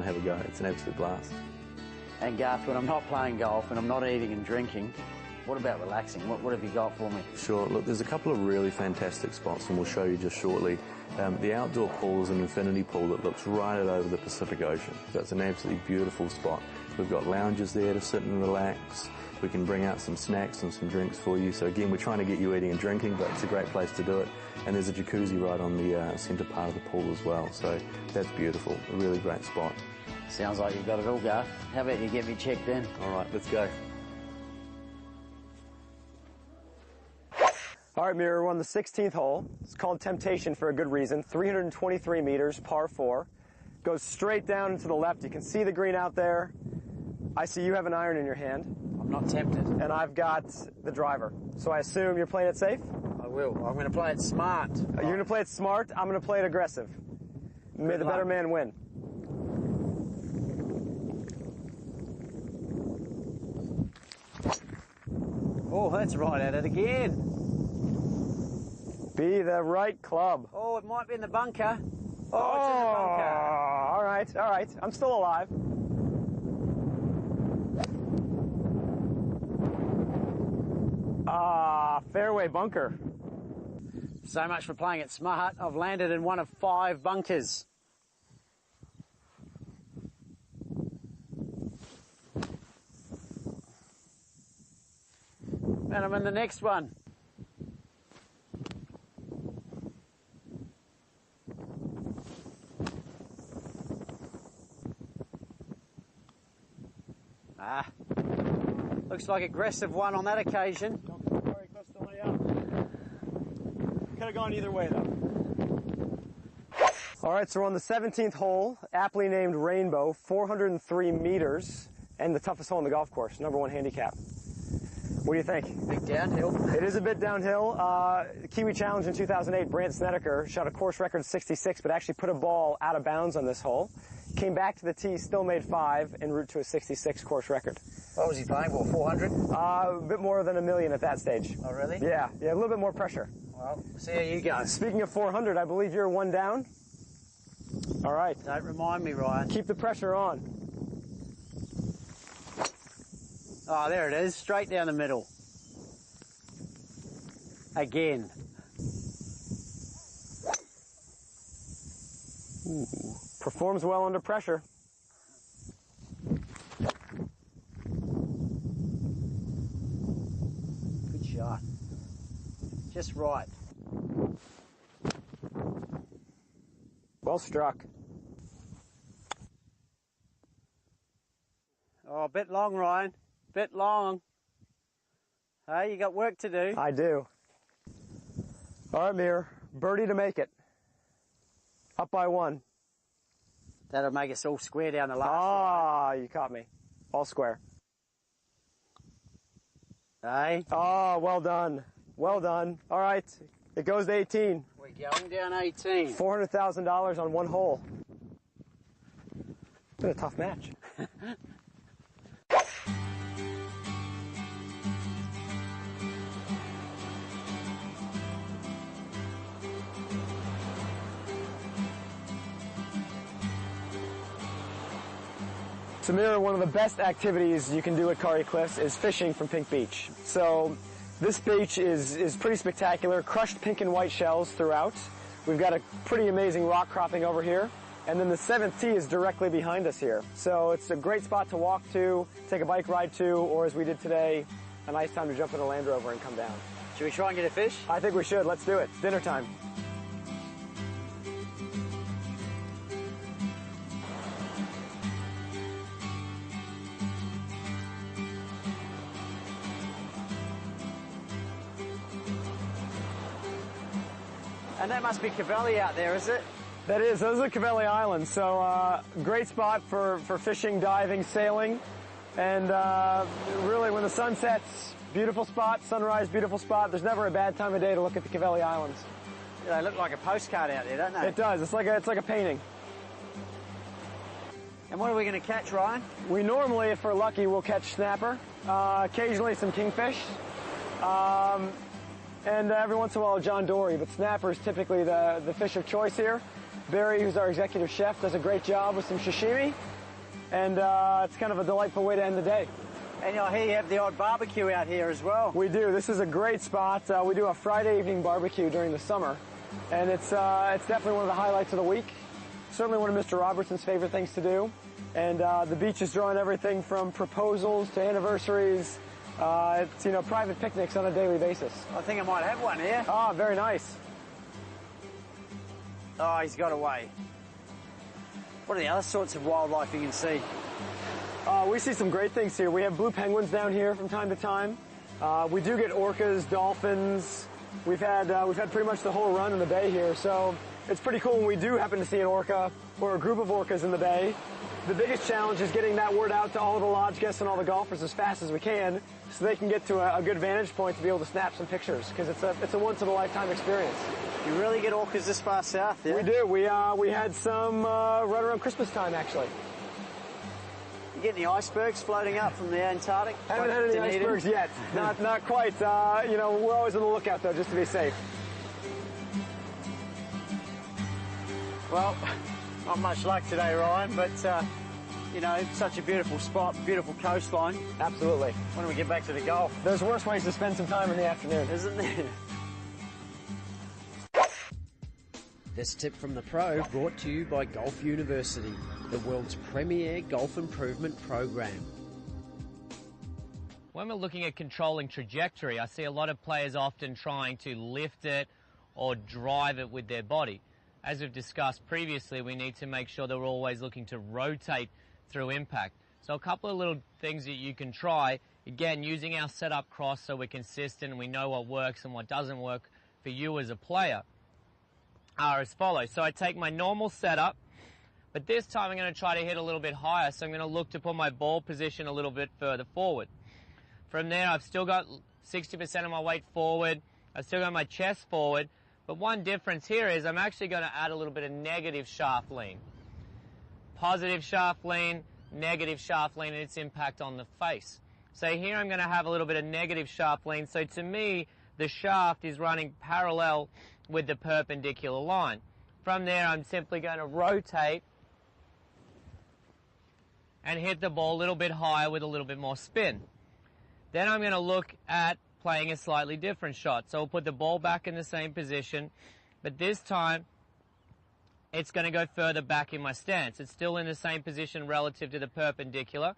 have a go. It's an absolute blast. And Garth, when I'm not playing golf and I'm not eating and drinking, what about relaxing? What have you got for me? Sure. Look, there's a couple of really fantastic spots, and we'll show you just shortly. The outdoor pool is an infinity pool that looks right out over the Pacific Ocean. So it's an absolutely beautiful spot. We've got lounges there to sit and relax. We can bring out some snacks and some drinks for you. So again, we're trying to get you eating and drinking, but it's a great place to do it. And there's a jacuzzi right on the centre part of the pool as well. So that's beautiful. A really great spot. Sounds like you've got it all, Garth. How about you get me checked in? All right, let's go. All right, Mira, we're on the 16th hole. It's called Temptation for a good reason. 323 meters, par 4. Goes straight down and to the left. You can see the green out there. I see you have an iron in your hand. I'm not tempted. And I've got the driver. So I assume you're playing it safe? I will. I'm going to play it smart. You're going to play it smart. I'm going to play it aggressive. May the better man win. Oh, that's right at it again. Be the right club. Oh, it might be in the bunker. Oh, it's in the bunker. All right, all right. I'm still alive. Fairway bunker. So much for playing it smart. I've landed in one of 5 bunkers. And I'm in the next one. Looks like aggressive one on that occasion. Very close to lay out. Could have gone either way though. All right, so we're on the 17th hole, aptly named Rainbow, 403 meters, and the toughest hole in the golf course, #1 handicap. What do you think? Big downhill. It is a bit downhill. The Kiwi Challenge in 2008, Brant Snedeker shot a course record 66, but actually put a ball out of bounds on this hole. Came back to the tee, still made 5 en route to a 66 course record. What was he playing for, 400? A bit more than $1 million at that stage. Oh, really? Yeah, a little bit more pressure. Well, see how you go. Speaking of 400, I believe you're 1 down. All right. Don't remind me, Ryan. Keep the pressure on. Oh, there it is, straight down the middle. Again. Ooh. Performs well under pressure. Good shot. Just right. Well struck. Oh, a bit long, Ryan. Bit long. Hey, you got work to do. I do. All right, Mir. Birdie to make it. Up by 1. That'll make us all square down the last You caught me. All square. Hey? Oh, well done. Well done. All right. It goes to 18. We're going down 18. $400,000 on 1 hole. Been a tough match. Samira, one of the best activities you can do at Kauri Cliffs is fishing from Pink Beach. So this beach is pretty spectacular, crushed pink and white shells throughout. We've got a pretty amazing rock cropping over here. And then the 7th tee is directly behind us here. So it's a great spot to walk to, take a bike ride to, or as we did today, a nice time to jump in a Land Rover and come down. Should we try and get a fish? I think we should. Let's do it. It's dinner time. And that must be Cavelli out there, is it? That is. Those are Cavelli Islands. So great spot for fishing, diving, sailing. And really, when the sun sets, beautiful spot. Sunrise, beautiful spot. There's never a bad time of day to look at the Cavelli Islands. They look like a postcard out there, don't they? It does. It's like a painting. And what are we going to catch, Ryan? We normally, if we're lucky, will catch snapper. Occasionally some kingfish. And every once in a while, John Dory, but snapper is typically the fish of choice here. Barry, who's our executive chef, does a great job with some sashimi, and it's kind of a delightful way to end the day. And I hear you have the odd barbecue out here as well. We do. This is a great spot. We do a Friday evening barbecue during the summer, and it's definitely one of the highlights of the week. Certainly one of Mr. Robertson's favorite things to do. And the beach is drawing everything from proposals to anniversaries. It's, you know, private picnics on a daily basis. I think I might have one here. Ah, very nice. Oh, he's got away. What are the other sorts of wildlife you can see? We see some great things here. We have blue penguins down here from time to time. We do get orcas, dolphins. We've had pretty much the whole run in the bay here, so it's pretty cool when we do happen to see an orca or a group of orcas in the bay. The biggest challenge is getting that word out to all of the lodge guests and all the golfers as fast as we can, so they can get to a good vantage point to be able to snap some pictures, because it's a once-in-a-lifetime experience. You really get orcas this far south, yeah? We do. We had some right around Christmas time, actually. You get any icebergs floating up from the Antarctic? Haven't had any icebergs yet. Not quite. You know, we're always on the lookout, though, just to be safe. Well, not much luck today, Ryan, but, you know, such a beautiful spot, beautiful coastline. Absolutely. When do we get back to the golf? There's worse ways to spend some time in the afternoon. Isn't there? This tip from the pro brought to you by Golf University, the world's premier golf improvement program. When we're looking at controlling trajectory, I see a lot of players often trying to lift it or drive it with their body. As we've discussed previously, we need to make sure that we're always looking to rotate through impact. So a couple of little things that you can try, again, using our setup cross so we're consistent and we know what works and what doesn't work for you as a player, are as follows. So I take my normal setup, but this time I'm going to try to hit a little bit higher, so I'm going to look to put my ball position a little bit further forward. From there, I've still got 60% of my weight forward, I've still got my chest forward, but one difference here is I'm actually going to add a little bit of negative shaft lean. Positive shaft lean, negative shaft lean, and its impact on the face. So here I'm going to have a little bit of negative shaft lean, so to me, the shaft is running parallel with the perpendicular line. From there, I'm simply going to rotate and hit the ball a little bit higher with a little bit more spin. Then I'm going to look at playing a slightly different shot. So I'll put the ball back in the same position, but this time it's going to go further back in my stance. It's still in the same position relative to the perpendicular,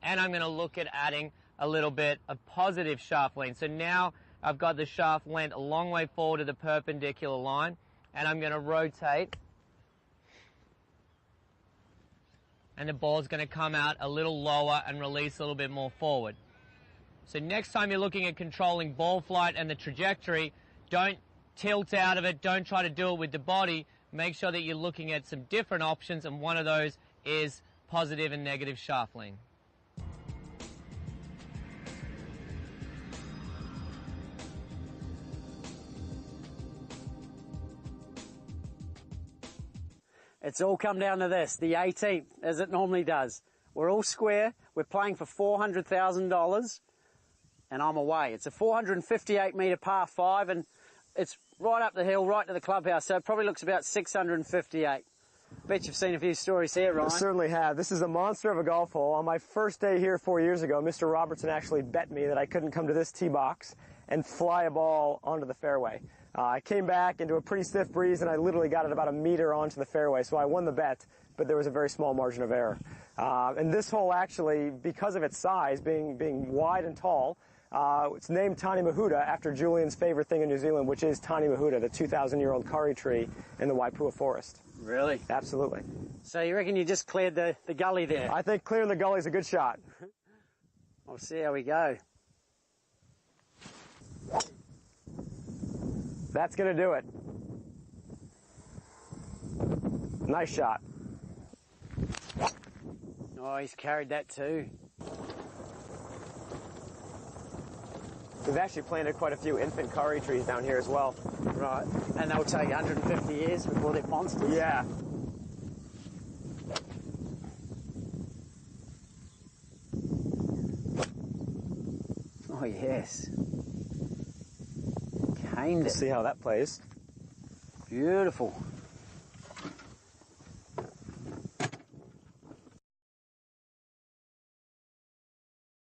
and I'm going to look at adding a little bit of positive shaft lean. So now I've got the shaft length a long way forward to the perpendicular line, and I'm going to rotate, and the ball's going to come out a little lower and release a little bit more forward. So next time you're looking at controlling ball flight and the trajectory, don't tilt out of it, don't try to do it with the body. Make sure that you're looking at some different options, and one of those is positive and negative shaft lean. It's all come down to this, the 18th, as it normally does. We're all square, we're playing for $400,000, and I'm away. It's a 458 metre par 5, and it's right up the hill, right to the clubhouse, so it probably looks about 658. Bet you've seen a few stories here, Ryan. I certainly have. This is a monster of a golf hole. On my first day here 4 years ago, Mr. Robertson actually bet me that I couldn't come to this tee box and fly a ball onto the fairway. I came back into a pretty stiff breeze, and I literally got it about a meter onto the fairway, so I won the bet, but there was a very small margin of error. And this hole actually, because of its size, being wide and tall, it's named Tani Mahuta after Julian's favorite thing in New Zealand, which is Tani Mahuta, the 2,000-year-old kauri tree in the Waipua forest. Really? Absolutely. So you reckon you just cleared the gully there? I think clearing the gully is a good shot. We'll see how we go. That's going to do it. Nice shot. Oh, he's carried that too. We've actually planted quite a few infant kauri trees down here as well. Right, and they'll take 150 years before they're monsters. Yeah. Oh, yes. Caned it. See how that plays. Beautiful.